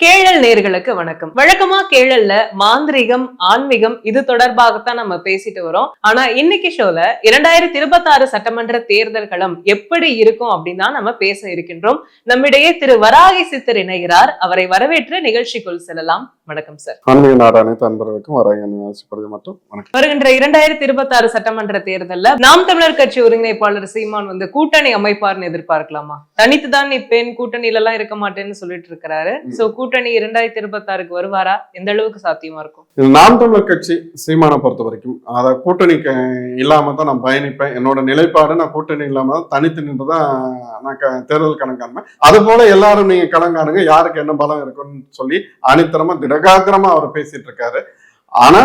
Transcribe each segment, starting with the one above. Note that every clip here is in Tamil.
கேழல் நேர்களுக்கு வணக்கம். வழக்கமா கேழல்ல மாந்திரிகம், ஆன்மீகம் இது தொடர்பாகத்தான் நம்ம பேசிட்டு வரோம். ஆனா இன்னைக்கு ஷோல 2026 சட்டமன்ற தேர்தல் களம் எப்படி இருக்கும் அப்படின்னு தான் நம்ம பேச இருக்கின்றோம். நம்மிடையே திரு வராகி சித்தர் இணைகிறார். அவரை வரவேற்று நிகழ்ச்சிக்குள் செல்லலாம். வணக்கம் சார். ஆன்மீக நாடு அனைத்து அன்பர்களுக்கும் வருகின்ற 2026 சட்டமன்ற தேர்தல்ல நாம் தமிழர் கட்சி ஒருங்கிணைப்பாளர் சீமான் கூட்டணி அமைப்பார்னு எதிர்பார்க்கலாமா? தனித்துதான் நிப்பேன், கூட்டணியில எல்லாம் இருக்க மாட்டேன்னு சொல்லிட்டு இருக்கிறாரு. கூட்டணி 2026 வருவாரா? எந்த அளவுக்கு சாத்தியமா இருக்கும்? நாம் தமிழர் கட்சி சீமானை பொறுத்த வரைக்கும் அத கூட்டணி இல்லாம தான் நான் பயணிப்பேன். என்னோட நிலைப்பாடு நான் கூட்டணி இல்லாம தான் தனித்து நின்றுதான் நான் தேர்தல் கணக்கான. அது போல எல்லாரும் நீங்க கணக்கானுங்க, யாருக்கு என்ன பலம் இருக்குன்னு சொல்லி அனித்தரமா திடகாத்திரமா அவர் பேசிட்டு இருக்காரு. ஆனா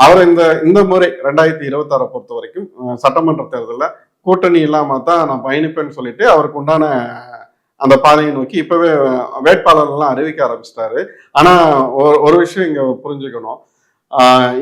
அவர் இந்த முறை 2026 பொறுத்த வரைக்கும் சட்டமன்ற தேர்தலில் கூட்டணி இல்லாம தான் நான் பயணிப்பேன்னு சொல்லிட்டு அவருக்கு உண்டான அந்த பாதையை நோக்கி இப்பவே வேட்பாளர்கள்லாம் அறிவிக்க ஆரம்பிச்சிட்டாரு. ஆனா ஒரு விஷயம் இங்க புரிஞ்சுக்கணும்.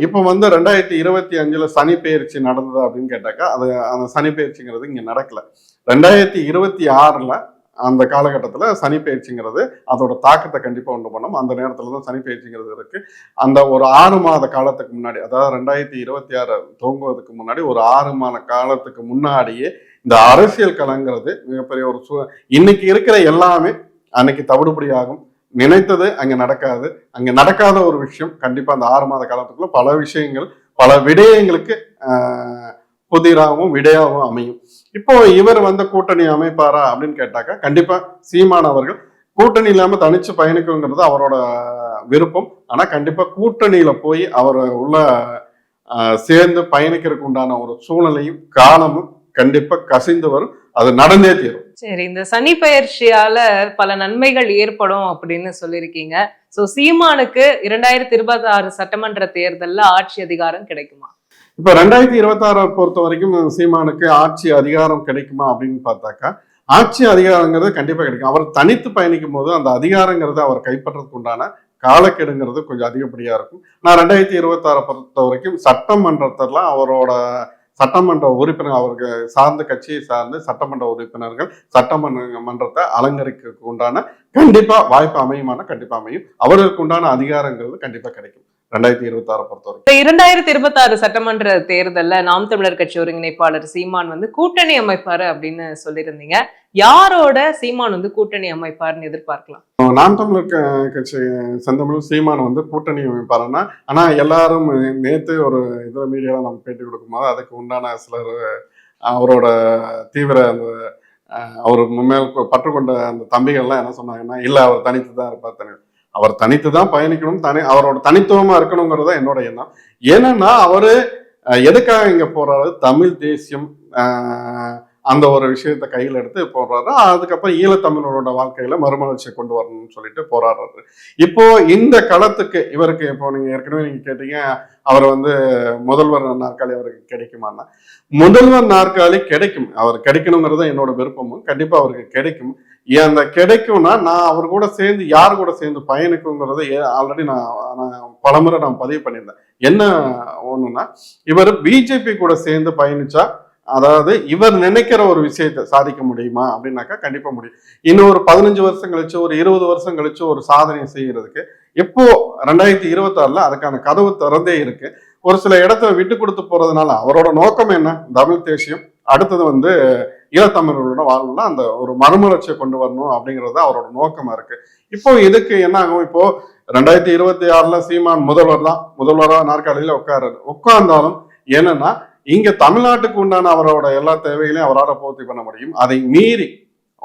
இப்போ 2025 சனி பெயர்ச்சி நடந்தது அப்படின்னு கேட்டாக்கா அந்த சனி பெயர்ச்சிங்கிறது இங்க நடக்கல. 2026 அந்த காலகட்டத்துல சனி பயிற்சிங்கிறது அதோட தாக்கத்தை கண்டிப்பா உண்டு பண்ணும். அந்த நேரத்துல தான் சனி பயிற்சிங்கிறது இருக்கு. அந்த ஒரு 6 மாத காலத்துக்கு முன்னாடி, அதாவது 2026 துவங்குவதற்கு முன்னாடி ஒரு 6 மாத காலத்துக்கு முன்னாடியே இந்த அரசியல் களங்கிறது மிகப்பெரிய ஒரு இன்னைக்கு இருக்கிற எல்லாமே அன்னைக்கு தவிடுபடியாகும். நினைத்தது அங்க நடக்காது. அங்க நடக்காத ஒரு விஷயம் கண்டிப்பா அந்த 6 மாத காலத்துக்குள்ள பல விஷயங்கள், பல விடயங்களுக்கு புதிராகவும் விடையாகவும் அமையும். இப்போ இவர் கூட்டணி அமைப்பாரா அப்படின்னு கேட்டாக்கா கண்டிப்பா சீமான் அவர்கள் கூட்டணி இல்லாம தனிச்சு பயணிக்குங்கிறது அவரோட விருப்பம். ஆனா கண்டிப்பா கூட்டணியில போய் அவர் உள்ள சேர்ந்து பயணிக்கிறதுக்கு உண்டான ஒரு சூழ்நிலையும் காலமும் கண்டிப்பா கசிந்து வரும். அது நடந்தே தீரும். சரி, இந்த சனி பயிற்சியால பல நன்மைகள் ஏற்படும் அப்படின்னு சொல்லியிருக்கீங்க. சோ சீமானுக்கு 2026 சட்டமன்ற தேர்தல்ல ஆட்சி அதிகாரம் கிடைக்குமா? இப்ப 2026 பொறுத்த வரைக்கும் சீமானுக்கு ஆட்சி அதிகாரம் கிடைக்குமா அப்படின்னு பார்த்தாக்கா ஆட்சி அதிகாரங்கிறது கண்டிப்பா கிடைக்கும். அவர் தனித்து பயணிக்கும் போது அந்த அதிகாரங்கிறத அவர் கைப்பற்றதுக்கு உண்டான காலக்கெடுங்கிறது கொஞ்சம் அதிகப்படியா இருக்கும். நான் 2026 பொறுத்த வரைக்கும் சட்டமன்றத்துல அவரோட சட்டமன்ற உறுப்பினர், அவருக்கு சார்ந்த கட்சியை சார்ந்து சட்டமன்ற உறுப்பினர்கள் சட்டமன்றத்தை அலங்கரிக்க உண்டான கண்டிப்பா வாய்ப்பு அமையுமான கண்டிப்பா அமையும். அவர்களுக்கு உண்டான அதிகாரங்கிறது கண்டிப்பா கிடைக்கும் 2026 பொறுத்தவரைக்கும். 2026 சட்டமன்ற தேர்தல்ல நாம் தமிழர் கட்சி ஒருங்கிணைப்பாளர் சீமான் கூட்டணி அமைப்பாரு அப்படின்னு சொல்லியிருந்தீங்க. யாரோட சீமான் கூட்டணி அமைப்பாருன்னு எதிர்பார்க்கலாம்? நாம் தமிழர் கட்சி செந்தமிழ் சீமான் கூட்டணி அமைப்பாருன்னா, ஆனா எல்லாரும் நேத்து ஒரு இதுல மீடியால நம்ம பேட்டி கொடுக்கும்போது அதுக்கு உண்டான சிலர் அவரோட தீவிர அந்த அவர் மேல் பற்றுக்கொண்ட அந்த தம்பிகள்லாம் என்ன சொன்னாங்கன்னா, இல்ல அவர் தனித்து தான் இருப்பார், அவர் தனித்து தான் பயணிக்கணும், அவரோட தனித்துவமா இருக்கணுங்கிறத என்னோட எண்ணம். ஏன்னா அவரு எதுக்காக இங்க போறாரு, தமிழ் தேசியம் அந்த ஒரு விஷயத்த கையில் எடுத்து போடுறாரு. அதுக்கப்புறம் ஈழத்தமிழரோட வாழ்க்கையில மறுமலர்ச்சியை கொண்டு வரணும்னு சொல்லிட்டு போராடுறாரு. இப்போ இந்த களத்துக்கு இவருக்கு, இப்போ நீங்க ஏற்கனவே நீங்க கேட்டீங்க அவர் முதல்வர் நாற்காலி அவருக்கு கிடைக்குமான்னா, முதல்வர் நாற்காலி கிடைக்கும். அவர் கிடைக்கணுங்கிறது என்னோட விருப்பமும். கண்டிப்பா அவருக்கு கிடைக்கும். அந்த கிடைக்கும்னா நான் அவர் கூட சேர்ந்து யார் கூட சேர்ந்து பயணிக்குங்கிறத ஆல்ரெடி நான் பலமுறை நான் பதிவு பண்ணியிருந்தேன். என்ன ஒண்ணுன்னா, இவர் பிஜேபி கூட சேர்ந்து பயணிச்சா, அதாவது இவர் நினைக்கிற ஒரு விஷயத்தை சாதிக்க முடியுமா அப்படின்னாக்கா கண்டிப்பா முடியும். இன்னும் ஒரு 15 வருஷம் கழிச்சு, ஒரு 20 வருஷம் கழிச்சு ஒரு சாதனை செய்யறதுக்கு இப்போ 2026 அதுக்கான கதவு திறந்தே இருக்கு. ஒரு சில இடத்துல விட்டு கொடுத்து போறதுனால அவரோட நோக்கம் என்ன, தமிழ் தேசியம், அடுத்தது ஈழத்தமிழர்களோட வாழ்வுல அந்த ஒரு மறுமலர்ச்சியை கொண்டு வரணும் அப்படிங்கிறது அவரோட நோக்கமா இருக்கு. இப்போ இதுக்கு என்ன ஆகும், இப்போ 2026 சீமான் முதல்வரா நாற்காலியில உட்கார்ந்தாலும் என்னன்னா, இங்க தமிழ்நாட்டுக்கு உண்டான அவரோட எல்லா தேவைகளையும் அவரால் பூர்த்தி பண்ண முடியும். அதை மீறி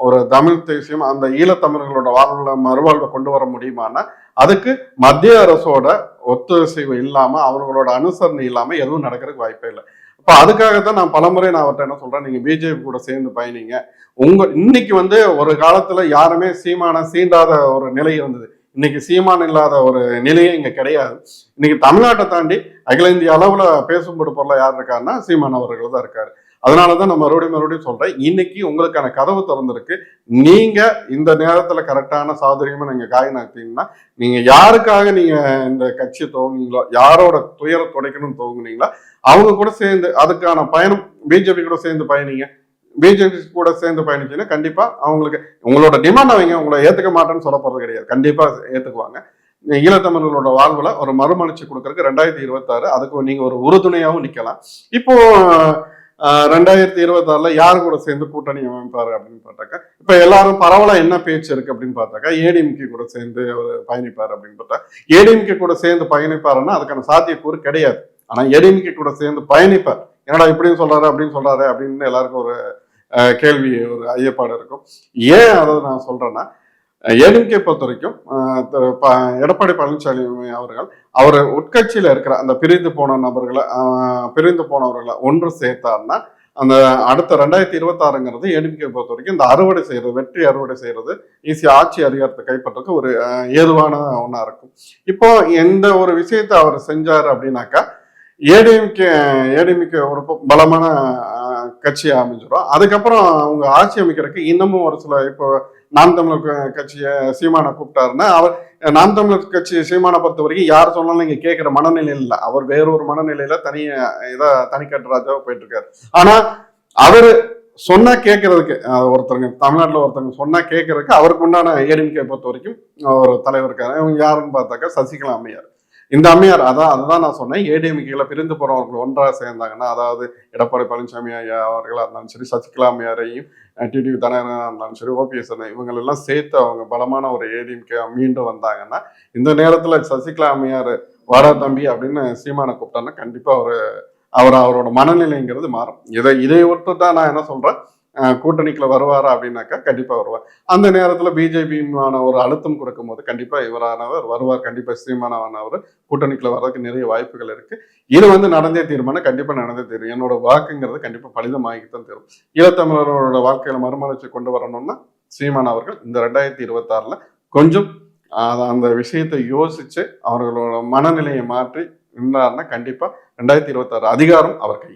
ஒரு தமிழ் தேசியம் அந்த ஈழத்தமிழர்களோட வாழ்வுல மறுவாழ்வை கொண்டு வர முடியுமானா அதுக்கு மத்திய அரசோட ஒத்துழைப்பு இல்லாம, அவர்களோட அனுசரணை இல்லாம எதுவும் நடக்கிறதுக்கு வாய்ப்பே இல்லை. இப்ப அதுக்காகத்தான் நான் பலமுறை அவர்கிட்ட என்ன சொல்றேன், நீங்க பிஜேபி கூட சேர்ந்து பயணிங்க. இன்னைக்கு ஒரு காலத்துல யாருமே சீமான சீண்டாத ஒரு நிலை இருந்தது. இன்னைக்கு சீமான் இல்லாத ஒரு நிலையே இங்க கிடையாது. இன்னைக்கு தமிழ்நாட்டை தாண்டி அகில இந்திய அளவுல பேசும்படு பொருளா யார் இருக்காருன்னா சீமான் அவர்கள் தான் இருக்காரு. அதனாலதான் நான் மறுபடியும் சொல்றேன், இன்னைக்கு உங்களுக்கான கதவு திறந்திருக்கு. நீங்க இந்த நேரத்துல கரெக்டான சாதுரியமா நீங்க காய் நகர்த்தீங்கன்னா, நீங்க யாருக்காக நீங்க இந்த கட்சியை துவங்குனீங்களோ, யாரோட துயரை துடைக்கணும்னு துவங்குனீங்களோ அவங்க கூட சேர்ந்து அதுக்கான பயணம் பிஜேபி கூட சேர்ந்து பயணிங்க. பிஜேபி கூட சேர்ந்து பயணிச்சீங்கன்னா கண்டிப்பா அவங்களுக்கு உங்களோட டிமாண்ட் அவங்க உங்களை ஏத்துக்க மாட்டேன்னு சொல்ல போறது கிடையாது. கண்டிப்பா ஏத்துக்குவாங்க. ஈழத்தமிழர்களோட வாழ்வுல ஒரு மறுமலர்ச்சி கொடுக்கறதுக்கு 2026 அதுக்கு நீங்க ஒரு உறுதுணையாகவும் நிக்கலாம். இப்போ 2026 யாரு கூட சேர்ந்து கூட்டணி அமைப்பாரு அப்படின்னு பார்த்தாக்கா, இப்ப எல்லாரும் பரவலா என்ன பேச்சு இருக்கு அப்படின்னு பார்த்தாக்கா, ஏடிஎம்கே கூட சேர்ந்து அவர் பயணிப்பாரு அப்படின்னு பார்த்தா, ஏடிஎம்கே கூட சேர்ந்து பயணிப்பாருன்னா அதுக்கான சாத்தியக்கூறு கிடையாது. ஆனா ஏடிஎம்கே கூட சேர்ந்து பயணிப்பார். என்னடா இப்படியும் சொல்றாரு அப்படின்னு சொல்றாரு அப்படின்னு எல்லாருக்கும் ஒரு கேள்வி, ஒரு ஐயப்பாடு இருக்கும். ஏன் அதை நான் சொல்றேன்னா, ஏடிஎம்கே பொறுத்த வரைக்கும் எடப்பாடி பழனிசாமி அவர்கள் அவர் உட்கட்சியில இருக்கிற அந்த பிரிந்து போனவர்களை ஒன்று சேர்த்தாருன்னா அந்த அடுத்த 2026ங்கிறது ஏடிஎம்கே பொறுத்த வரைக்கும் இந்த அறுவடை செய்யறது, வெற்றி அறுவடை செய்யறது, ஈஸியா ஆட்சி அதிகாரத்தை கைப்பற்றதுக்கு ஒரு ஏதுவான ஒண்ணா இருக்கும். இப்போ எந்த ஒரு விஷயத்தை அவர் செஞ்சாரு அப்படின்னாக்கா, ஏடிஎம்கே ஒரு பலமான கட்சியை அமைஞ்சிடும். அதுக்கப்புறம் அவங்க ஆட்சி அமைக்கிறதுக்கு இன்னமும் ஒரு சில, இப்போ நாம் தமிழர் கட்சியை சீமானை கூப்பிட்டாருன்னா, அவர் நாம் தமிழர் கட்சி சீமானை பொறுத்த வரைக்கும் யார் சொன்னாலும் நீங்க கேட்கிற மனநிலையில் இல்லை. அவர் வேறொரு மனநிலையில தனிக்கட்டு ராஜாவா போயிட்டு இருக்காரு. ஆனா அவரு சொன்னா கேட்கறதுக்கு தமிழ்நாட்டுல ஒருத்தவங்க சொன்னா கேட்கறதுக்கு அவருக்கு உண்டான ஏடிஎம்கே பொறுத்த வரைக்கும் ஒரு தலைவர் இருக்காரு. இவங்க யாருன்னு பார்த்தாக்கா சசிகலா அம்மையார். இந்த அம்மையார் அதுதான் நான் சொன்னேன். ஏடிஎம்கேல பிரிந்து போறவர்கள் ஒன்றாக சேர்ந்தாங்கன்னா, அதாவது எடப்பாடி பழனிசாமி ஐயா அவர்களா இருந்தாலும் சரி, சசிகலா அம்மையாரையும் டிடிவி தினகரனா இருந்தாலும் சரி, ஓபிஎஸ் இவங்களெல்லாம் சேர்த்து அவங்க பலமான ஒரு ஏடிஎம்கே மீண்டும் வந்தாங்கன்னா, இந்த நேரத்துல சசிகலா அம்மையார் வாடா தம்பி அப்படின்னு சீமானை கூப்பிட்டான்னா கண்டிப்பா அவரோட மனநிலைங்கிறது மாறும். இதை ஒட்டு தான் நான் என்ன சொல்றேன், கூட்டணிக்குள்ள வருவாரா அப்படின்னாக்கா கண்டிப்பா வருவார். அந்த நேரத்துல பிஜேபியான ஒரு அழுத்தம் கொடுக்கும் போது கண்டிப்பா இவரானவர் வருவார். கண்டிப்பா சீமானவர் கூட்டணிக்குள்ள வர்றதுக்கு நிறைய வாய்ப்புகள் இருக்கு. இது நடந்தே தீர்மானம், கண்டிப்பா நடந்தே தீரும். என்னோட வாக்குங்கிறது கண்டிப்பா பலிதமாகித்தான் தீரும். ஈழத்தமிழரோட வாழ்க்கையில மறுமலர்ச்சி கொண்டு வரணும்னா சீமான் அவர்கள் இந்த 2026 கொஞ்சம் அந்த விஷயத்தை யோசிச்சு அவர்களோட மனநிலையை மாற்றி இருந்தாருன்னா கண்டிப்பா 2026 அதிகாரம் அவர் கை.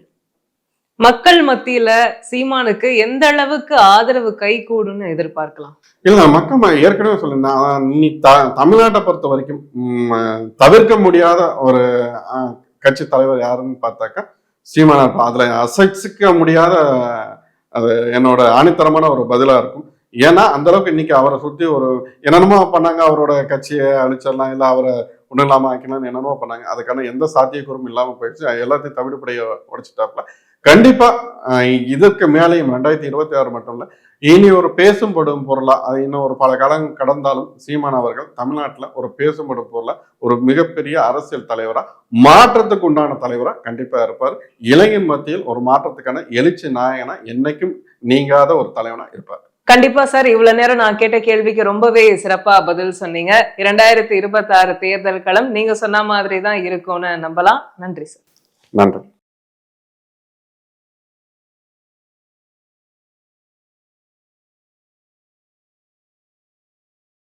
மக்கள் மத்தியில சீமானுக்கு எந்த அளவுக்கு ஆதரவு கை கூடுன்னு எதிர்பார்க்கலாம்? இல்ல, மக்கள் ஏற்கனவே சொல்லியிருந்தேன், நீ தமிழ்நாட்டை பொறுத்த வரைக்கும் தவிர்க்க முடியாத ஒரு கட்சி தலைவர் யாருன்னு பார்த்தாக்கா சீமானா இருப்பான். அதுல அசைச்சிக்க முடியாத, அது என்னோட ஆணித்தரமான ஒரு பதிலா இருக்கும். ஏன்னா அந்த அளவுக்கு இன்னைக்கு அவரை சுத்தி ஒரு என்னென்னமோ பண்ணாங்க, அவரோட கட்சியை அழிச்சிடலாம், இல்ல அவரை ஒன்றும் இல்லாம ஆக்கலாம்னு என்னென்னமோ பண்ணாங்க. அதுக்கான எந்த சாத்தியக்கூறும் இல்லாம போயிடுச்சு. எல்லாத்தையும் தவிடுபடைய உடைச்சிட்டாப்ல. கண்டிப்பா இதற்கு மேலேயும் 2026 மட்டும் இல்ல, இனி ஒரு பேசும்படும் பொருளா, அது இன்னும் ஒரு பல காலம் கடந்தாலும் சீமான் அவர்கள் தமிழ்நாட்டுல ஒரு பேசும்படும் பொருளா, ஒரு மிகப்பெரிய அரசியல் தலைவரா, மாற்றத்துக்கு உண்டான தலைவரா கண்டிப்பா இருப்பார். இளைஞர் மத்தியில் ஒரு மாற்றத்துக்கான எழுச்சி நாயகனா என்னைக்கும் நீங்காத ஒரு தலைவனா இருப்பார். கண்டிப்பா சார். இவ்வளவு நேரம் நான் கேட்ட கேள்விக்கு ரொம்பவே சிறப்பா பதில் சொன்னீங்க. 2026 தேர்தல் களம் நீங்க சொன்ன மாதிரி தான் இருக்கும்னு நம்பலாம். நன்றி சார். நன்றி.